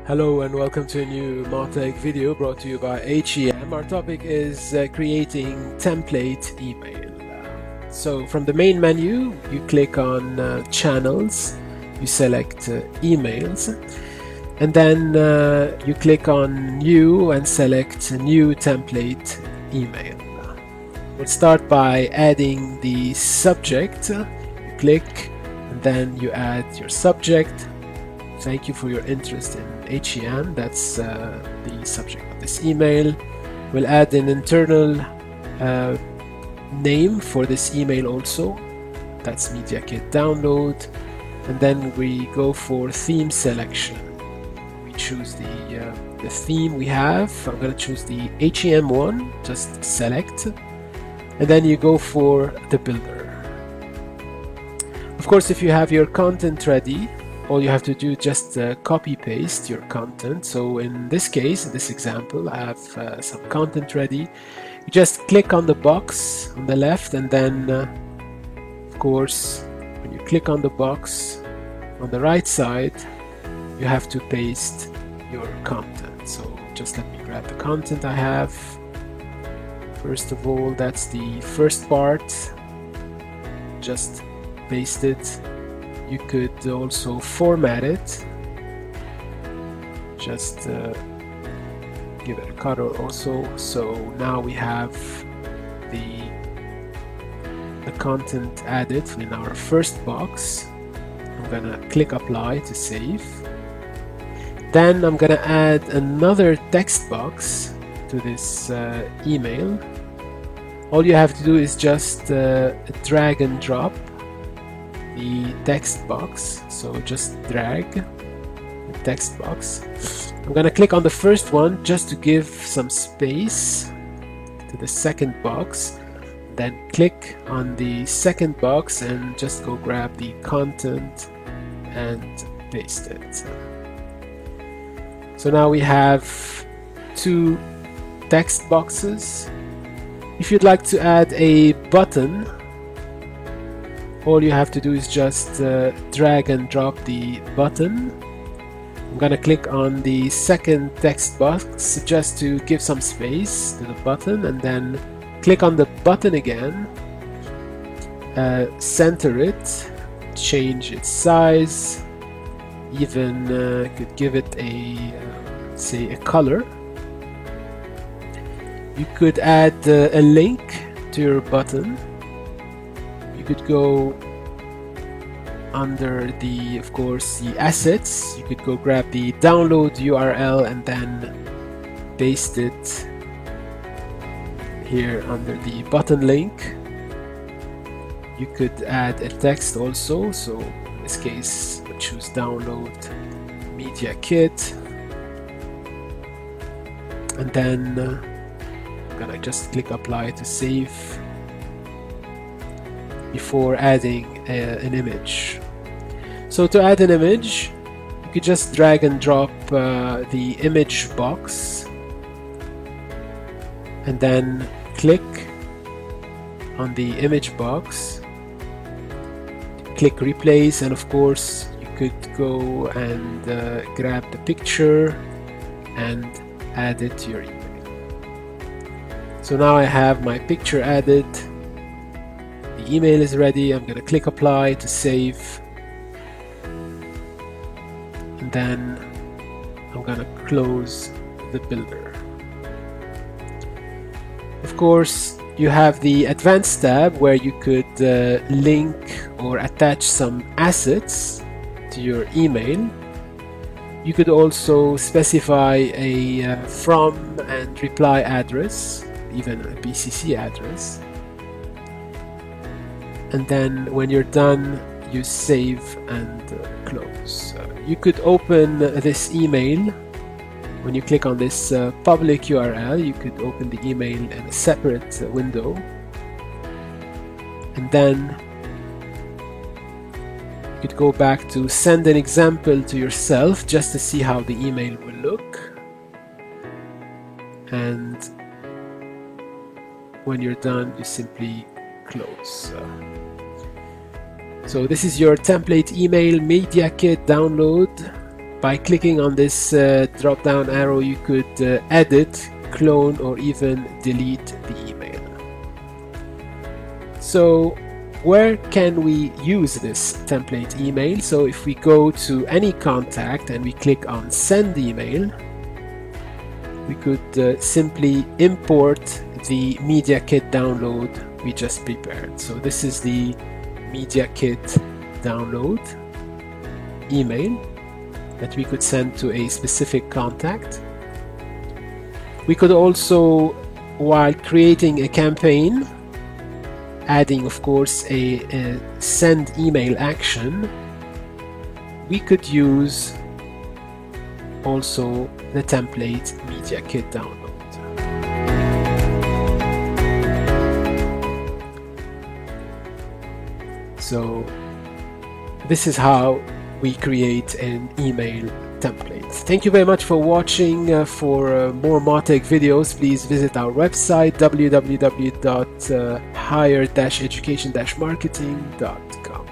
Hello and welcome to a new Mautic video brought to you by HEM. Our topic is creating template email. So from the main menu, you click on channels, you select emails, and then you click on new and select new template email. We'll start by adding the subject. You click and then you add your subject. Thank you for your interest in HEM. That's the subject of this email. We'll add an internal name for this email also. That's Media Kit download. And then we go for theme selection. We choose the theme we have. I'm going to choose the HEM one. Just select. And then you go for the builder. Of course, if you have your content ready, all you have to do is just copy paste your content. So in this case, in this example, I have some content ready. You just click on the box on the left, and then of course when you click on the box on the right side, you have to paste your content. So just let me grab the content I have. First of all, that's the first part. Just paste it. You could also format it. Just give it a color also. So now we have the content added in our first box. I'm gonna click apply to save. Then I'm gonna add another text box to this email. All you have to do is just drag and drop the text box. So just drag the text box. I'm gonna click on the first one just to give some space to the second box. Then click on the second box and just go grab the content and paste it. So now we have two text boxes. If you'd like to add a button, all you have to do is just drag and drop the button. I'm gonna click on the second text box just to give some space to the button, and then click on the button again, center it, change its size, even could give it a say a color. You could add a link to your button. You could go under the, of course, the assets. You could go grab the download URL and then paste it here under the button link. You could add a text also. So in this case, we'll choose download Media Kit, and then I'm gonna just click apply to save before adding an image. So to add an image, you could just drag and drop the image box and then click on the image box, click replace, and of course you could go and grab the picture and add it to your email. So now I have my picture added. The email is ready. I'm going to click apply to save, and then I'm going to close the builder. Of course, you have the advanced tab where you could link or attach some assets to your email. You could also specify a from and reply address, even a BCC address. And then when you're done, you save and close. You could open this email. When you click on this public URL, you could open the email in a separate window. And then you could go back to send an example to yourself just to see how the email will look. And when you're done, you simply close. So this is your template email Media Kit download. by clicking on this drop down arrow, you could edit, clone, or even delete the email. So where can we use this template email? So if we go to any contact and we click on send email, we could simply import the Media Kit download we just prepared. So this is the Media Kit download email that we could send to a specific contact. We could also, while creating a campaign, adding of course a send email action, we could use also the template Media Kit download. So this is how we create an email template. Thank you very much for watching. For more Mautic videos, please visit our website www.higher-education-marketing.com.